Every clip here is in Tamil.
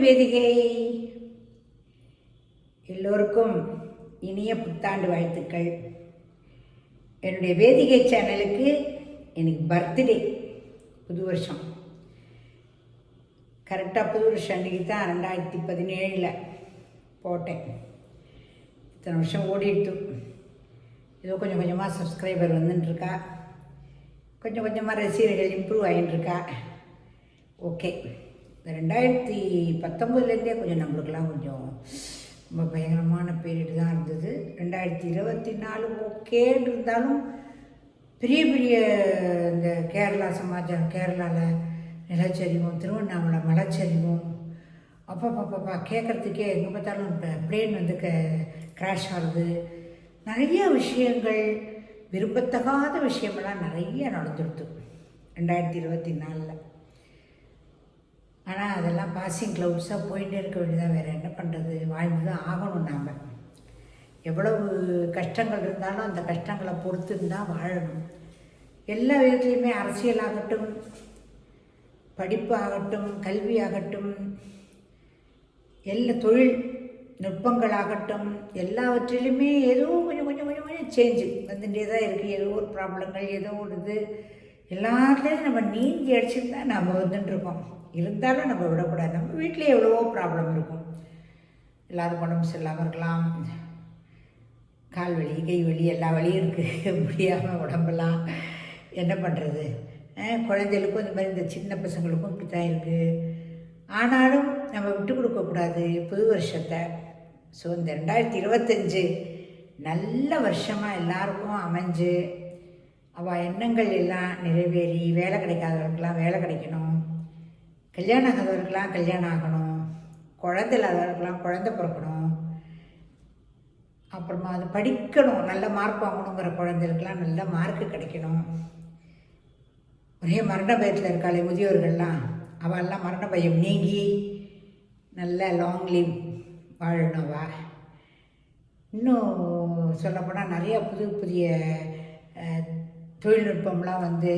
வேதிகை. எல்லோருக்கும் இனிய புத்தாண்டு வாழ்த்துக்கள். என்னுடைய வேதிகை சேனலுக்கு எனக்கு பர்த்டே, புது வருஷம் கரெக்டாக புது வருஷம் அன்றைக்கி தான் 2017 போட்டேன். இத்தனை வருஷம் ஓடிட்டு ஏதோ கொஞ்சம் கொஞ்சமாக சப்ஸ்கிரைபர் வந்துட்டுருக்கா, கொஞ்சம் கொஞ்சமாக ரசிகர்கள் இம்ப்ரூவ் ஆகிட்டுருக்கா. ஓகே, இந்த 2019 கொஞ்சம் நம்மளுக்கெல்லாம் கொஞ்சம் ரொம்ப பயங்கரமான பீரியட் தான் இருந்தது. 2024 ஓகேன்னு இருந்தாலும் பெரிய பெரிய இந்த கேரளா சமாஜம், கேரளாவில் நிலச்சரிவும், திருவண்ணாமலை மலைச்சரிவும், அப்பப்பப்பா கேட்குறதுக்கே எங்கே பார்த்தாலும் பிளேன் வந்து கிராஷ் ஆகுது. நிறைய விஷயங்கள், விரும்பத்தகாத விஷயமெல்லாம் நிறைய நடந்துடுது 2024. ஆனால் அதெல்லாம் பாசிங் க்ளவுட்ஸாக போயிட்டே இருக்க வேண்டியதாக, வேறு என்ன பண்ணுறது, வாழ்ந்து தான் ஆகணும். நாம் எவ்வளவு கஷ்டங்கள் இருந்தாலும் அந்த கஷ்டங்களை பொறுத்து தான் வாழணும். எல்லா விதத்துலையுமே, அரசியலாகட்டும், படிப்பு ஆகட்டும், கல்வி ஆகட்டும், எல்லா தொழில் நுட்பங்களாகட்டும், எல்லாவற்றிலுமே ஏதோ கொஞ்சம் கொஞ்சம் கொஞ்சம் கொஞ்சம் சேஞ்சு வந்துட்டே தான் இருக்குது. ஏதோ ஒரு ப்ராப்ளங்கள், ஏதோ ஒரு இது எல்லாத்துலேயும் நம்ம நீந்தி அடிச்சுட்டு தான் நம்ம வந்துட்டுருக்கோம். இருந்தாலும் நம்ம விடக்கூடாது. நம்ம வீட்டிலே எவ்வளவோ ப்ராப்ளம் இருக்கும். எல்லாரும் உடம்பு சரியில்லாமல் இருக்கலாம், கால் வலி, கை வலி, எல்லா வலியும் இருக்குது, முடியாமல் உடம்பெல்லாம் என்ன பண்ணுறது. குழந்தைகளுக்கும் இந்த மாதிரி இந்த சின்ன பசங்களுக்கும் இப்படி தான் இருக்குது. ஆனாலும் நம்ம விட்டு கொடுக்கக்கூடாது புது வருஷத்தை. ஸோ இந்த 2025 நல்ல வருஷமாக எல்லாருக்கும் அமைஞ்சு அவள் எண்ணங்கள் எல்லாம் நிறைவேறி, வேலை கிடைக்காதவர்களுக்கெல்லாம் வேலை கிடைக்கணும், கல்யாணம் ஆகாதவர்களுக்கெல்லாம் கல்யாணம் ஆகணும், குழந்தை இல்லாதவர்களுக்கெல்லாம் குழந்தை பிறக்கணும், அப்புறமா அது படிக்கணும், நல்ல மார்க் வாங்கணுங்கிற குழந்தைகளுக்கெல்லாம் நல்ல மார்க்கு கிடைக்கணும். ஒரே மரண பயத்தில் இருக்காளே முதியோர்கள்லாம், அவெல்லாம் மரண பயம் நீங்கி நல்ல லாங் லிவ் வாழணுவா. இன்னும் சொல்லப்போனால் நிறையா புது புதிய தொழில்நுட்பம்லாம் வந்து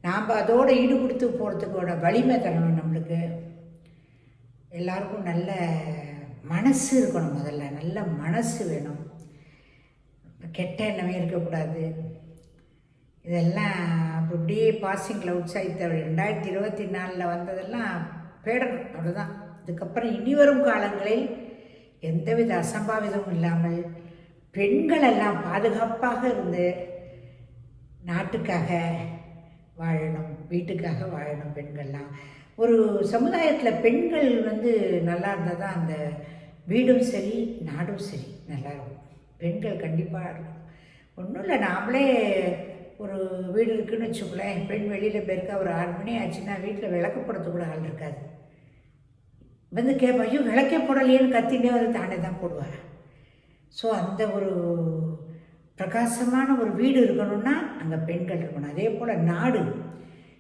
நாம் அதோடு ஈடு கொடுத்து போகிறதுக்கோட வலிமை தரணும். நம்மளுக்கு எல்லாருக்கும் நல்ல மனசு இருக்கணும். முதல்ல நல்ல மனசு வேணும், கெட்ட எண்ணமே இருக்கக்கூடாது. இதெல்லாம் அப்படியே பாசிங் க்ளவுட்ஸாக இந்த 2024 வந்ததெல்லாம் பேடணும், அவ்வளோதான். இதுக்கப்புறம் இனி வரும் காலங்களில் எந்தவித அசம்பாவிதமும் இல்லாமல் பெண்கள் எல்லாம் பாதுகாப்பாக இருந்து நாட்டுக்காக வாழணும், வீட்டுக்காக வாழணும். பெண்கள்லாம் ஒரு சமுதாயத்தில் பெண்கள் வந்து நல்லா இருந்தால் தான் அந்த வீடும் சரி, நாடும் சரி நல்லாயிருக்கும். பெண்கள் கண்டிப்பாக இருக்கும். ஒன்றும் இல்லை, நாமளே ஒரு வீடு இருக்குதுன்னு வச்சுக்கோங்களேன், பெண் வெளியில் போயிருக்கா, ஒரு 6 மணி ஆச்சுன்னா வீட்டில் விளக்கு போடுறதுக்கூட ஆள் இருக்காது. வந்து கேட்பா, ஐயோ விளக்கே போடலையேன்னு கத்தினே வந்து தானே தான் போடுவார். ஸோ அந்த ஒரு பிரகாசமான ஒரு வீடு இருக்கணும்னா அங்கே பெண்கள் இருக்கணும். அதே போல் நாடு,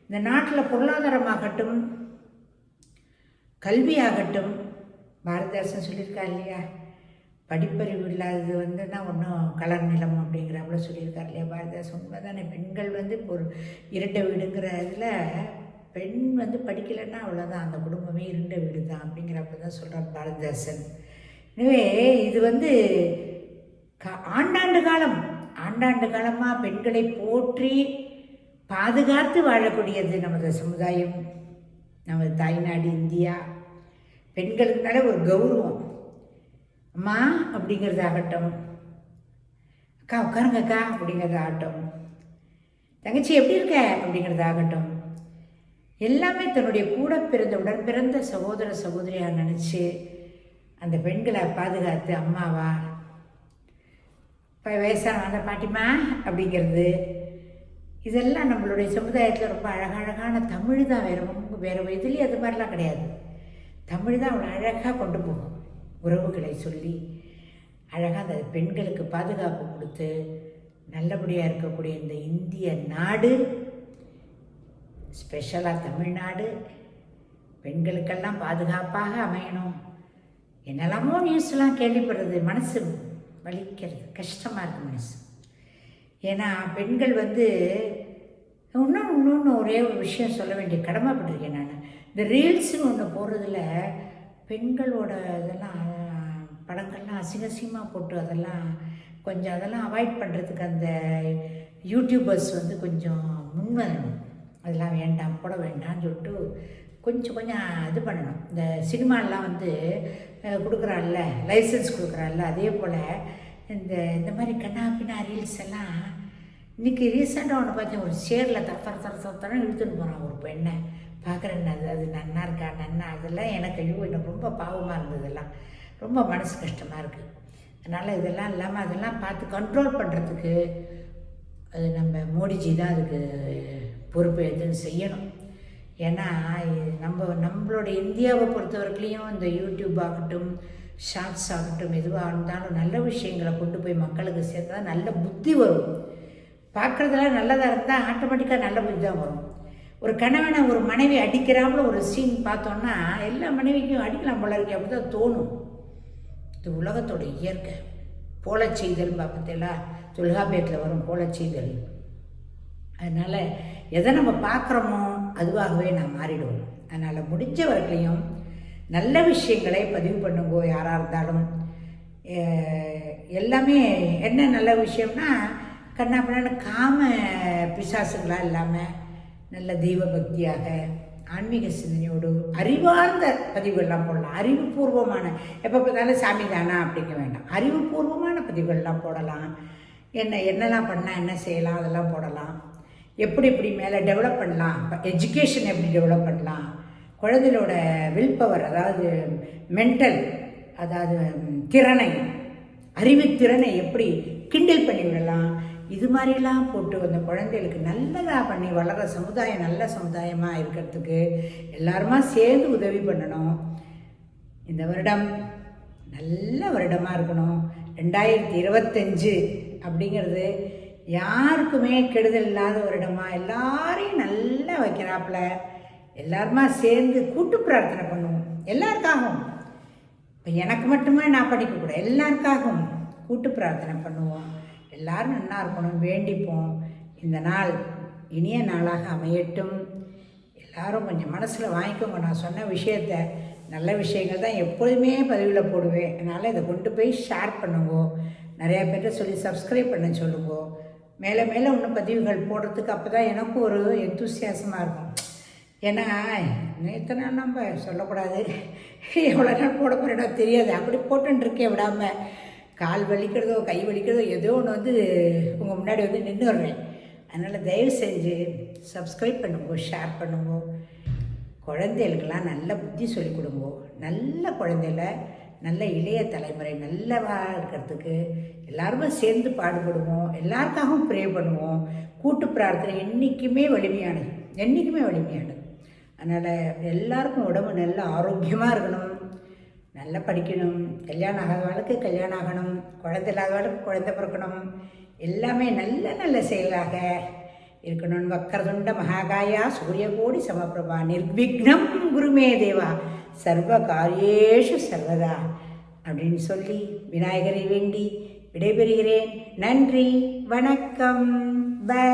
இந்த நாட்டில் பொருளாதாரமாகட்டும், கல்வியாகட்டும், பாரதிதாசன் சொல்லியிருக்கா இல்லையா, படிப்பறிவு இல்லாதது வந்துன்னா ஒன்றும் கலர் நிலம் அப்படிங்கிறப்பல சொல்லியிருக்கார் இல்லையா பாரதிதாசன். உண்மை தானே. பெண்கள் வந்து இப்போ ஒரு இரட்டை வீடுங்கிற இதில் பெண் வந்து படிக்கலைன்னா அவ்வளோதான், அந்த குடும்பமே இருண்ட வீடு தான் அப்படிங்கிறப்ப தான் சொல்கிறார் பாரதிதாசன். எனவே இது வந்து ஆண்டாண்டு காலமாக பெண்களை போற்றி பாதுகாத்து வாழக்கூடியது நமது சமுதாயம், நமது தாய்நாடு இந்தியா. பெண்களுக்குனால ஒரு கௌரவம், அம்மா அப்படிங்கிறதாகட்டும், அக்கா உட்காருங்கக்கா அப்படிங்கிறதாகட்டும், தங்கச்சி எப்படி இருக்க அப்படிங்கிறதாகட்டும், எல்லாமே தன்னுடைய கூட பிறந்த உடன் பிறந்த சகோதர சகோதரியாக நினச்சி அந்த பெண்களை பாதுகாத்து அம்மாவா, இப்போ வயசான அந்த பாட்டிமா அப்படிங்கிறது, இதெல்லாம் நம்மளுடைய சமுதாயத்தில் ரொம்ப அழகழகான தமிழ் தான். வேறு இதுலேயும் அது மாதிரிலாம் கிடையாது. தமிழ் தான் அவ்வளோ அழகாக கொண்டு போகும். உறவுகளை சொல்லி அழகாக அந்த பெண்களுக்கு பாதுகாப்பு கொடுத்து நல்லபடியாக இருக்கக்கூடிய இந்த இந்திய நாடு, ஸ்பெஷலாக தமிழ்நாடு, பெண்களுக்கெல்லாம் பாதுகாப்பாக அமையணும். என்னெல்லாமோ நியூஸ்லாம் கேள்விப்படுறது, மனசு வலிக்கிறது, கஷ்டமாக இருக்குது மனசு. ஏன்னா பெண்கள் வந்து இன்னொன்று ஒரே ஒரு விஷயம் சொல்ல வேண்டிய கடமைப்பட்டிருக்கேன் நான். இந்த ரீல்ஸுன்னு ஒன்று போடுறதுல பெண்களோட இதெல்லாம் படங்கள்லாம் அசிங்கமாக போட்டு அதெல்லாம் அவாய்ட் பண்ணுறதுக்கு அந்த யூடியூபர்ஸ் வந்து கொஞ்சம் முன்வரணும். அதெல்லாம் வேண்டாம், போட வேண்டாம்னு சொல்லிட்டு கொஞ்சம் இது பண்ணணும். இந்த சினிமாலாம் வந்து கொடுக்குறாள்ல, லைசன்ஸ் கொடுக்குறாள்ல, அதே போல் இந்த மாதிரி கண்ணாப்பின்னா ரீல்ஸ் எல்லாம் இன்றைக்கி ரீசெண்டாக ஒன்று பார்த்தேன். ஒரு சேரில் தர இழுத்துன்னு போகிறான் ஒரு பெண்ணை. பார்க்குறேன், அது நன்னா இருக்கா நன்னா, அதெல்லாம் எனக்கு எனக்கு ரொம்ப பாவமாக இருந்ததெல்லாம், ரொம்ப மனசு கஷ்டமாக இருக்குது. அதனால் இதெல்லாம் இல்லாமல் அதெல்லாம் பார்த்து கண்ட்ரோல் பண்ணுறதுக்கு அது நம்ம மோடிஜி தான் அதுக்கு பொறுப்பு எதுன்னு செய்யணும். ஏன்னா நம்மளோட இந்தியாவை பொறுத்தவரையிலையும் இந்த யூடியூப் ஆகட்டும், ஷார்ட்ஸ் ஆகட்டும், எதுவாக இருந்தாலும் நல்ல விஷயங்களை கொண்டு போய் மக்களுக்கு சேர்த்தா நல்ல புத்தி வரும். பார்க்குறதெல்லாம் நல்லதாக இருந்தால் ஆட்டோமேட்டிக்காக நல்ல புத்தி தான் வரும். ஒரு கணவனை ஒரு மனைவி அடிக்கிறாப்புல ஒரு சீன் பார்த்தோன்னா எல்லா மனைவிக்கும் அடிக்கலாம் போல இருக்கு, அப்படி தான் தோணும். இது உலகத்தோட இயற்கை. போல செய்தல் பார்த்தீங்களா, தொல்காப்பியத்தில் வரும் போல செய்தல். அதனால் எதை நம்ம பார்க்குறோமோ அதுவாகவே நான் மாறிடுவோம். அதனால் முடிஞ்ச வரையிலையும் நல்ல விஷயங்களை பதிவு பண்ணுங்கோ. யாராக இருந்தாலும் எல்லாமே என்ன நல்ல விஷயம்னா கண்ணாப்பின்னு காம பிசாசுகளாக இல்லாமல் நல்ல தெய்வ பக்தியாக ஆன்மீக சிந்தனையோடு அறிவார்ந்த பதிவுகள்லாம் போடலாம். அறிவுபூர்வமான, எப்போ பார்த்தாலும் சாமி தானா அப்படிங்க வேண்டாம், அறிவுபூர்வமான பதிவுகள்லாம் போடலாம். என்னெல்லாம் பண்ணால் என்ன செய்யலாம் அதெல்லாம் போடலாம். எப்படி மேலே டெவலப் பண்ணலாம், எஜுகேஷன் எப்படி டெவலப் பண்ணலாம், குழந்தைகளோட வில் பவர், அதாவது மென்டல், அதாவது திறனை, அறிவுத்திறனை எப்படி கிண்டல் பண்ணி விடலாம், இது மாதிரிலாம் போட்டு அந்த குழந்தைகளுக்கு நல்லதாக பண்ணி வளர்கிற சமுதாயம் நல்ல சமுதாயமாக இருக்கிறதுக்கு எல்லாருமா சேர்ந்து உதவி பண்ணணும். இந்த வருடம் நல்ல வருடமாக இருக்கணும். 2025 அப்படிங்கிறது யாருக்குமே கெடுதல் இல்லாத வருடமாக எல்லாரையும் நல்லா வைக்கிறாப்புல எல்லாருமா சேர்ந்து கூட்டு பிரார்த்தனை பண்ணுவோம். எல்லாருக்காகவும், இப்போ எனக்கு மட்டுமே நான் படிக்கக்கூடாது, எல்லாருக்காகவும் கூட்டு பிரார்த்தனை பண்ணுவோம். எல்லாரும் நல்லா இருக்கணும், வேண்டிப்போம். இந்த நாள் இனிய நாளாக அமையட்டும். எல்லாரும் கொஞ்சம் மனசில் வாங்கிக்கோங்க. நான் சொன்ன விஷயத்த, நல்ல விஷயங்கள் தான் எப்பொழுதுமே பதிவில் போடுவேன். அதனால் இதை கொண்டு போய் ஷேர் பண்ணுங்கோ. நிறையா பேர்கிட்ட சொல்லி சப்ஸ்கிரைப் பண்ண சொல்லுங்கோ. மேலே இன்னும் பதிவுகள் போடுறதுக்கு அப்போ தான் எனக்கும் ஒரு எந்தூசியாசமாக இருக்கும். ஏன்னா நேற்று நாள் நம்ம சொல்லக்கூடாது, எவ்வளோ நாள் போட போகிறேன்னா தெரியாது, அப்படி போட்டுருக்கேன் விடாமல். கால் வலிக்கிறதோ கை வலிக்கிறதோ ஏதோ ஒன்று வந்து உங்கள் முன்னாடி வந்து நின்று வருவேன். அதனால் தயவு செஞ்சு சப்ஸ்கிரைப் பண்ணுங்கோ, ஷேர் பண்ணுங்கோ. குழந்தைகளுக்கெல்லாம் நல்ல புத்தி சொல்லிக் கொடுங்கோ. நல்ல குழந்தைகள, நல்ல இளைய தலைமுறை நல்லவா இருக்கிறதுக்கு எல்லாருமே சேர்ந்து பாடுபடுவோம். எல்லாருக்காகவும் ப்ரே பண்ணுவோம். கூட்டு பிரார்த்தனை என்றைக்குமே வலிமையானது, என்றைக்குமே வலிமையானது. அதனால் எல்லாருக்கும் உடம்பு நல்ல ஆரோக்கியமாக இருக்கணும், நல்லா படிக்கணும், கல்யாணம் ஆகாதவளுக்கு கல்யாணம் ஆகணும், குழந்தை இல்லாதவளுக்கு குழந்தை பிறக்கணும், எல்லாமே நல்ல செயலாக இருக்கணும். வக்கரதுண்ட மகாகாயா சூரியகோடி சமப்பிரபா நிர்விக்னம் குருமே தேவா சர்வ காரியேஷு சர்வதா அப்படின்னு சொல்லி விநாயகரை வேண்டி விடைபெறுகிறேன். நன்றி, வணக்கம், பை.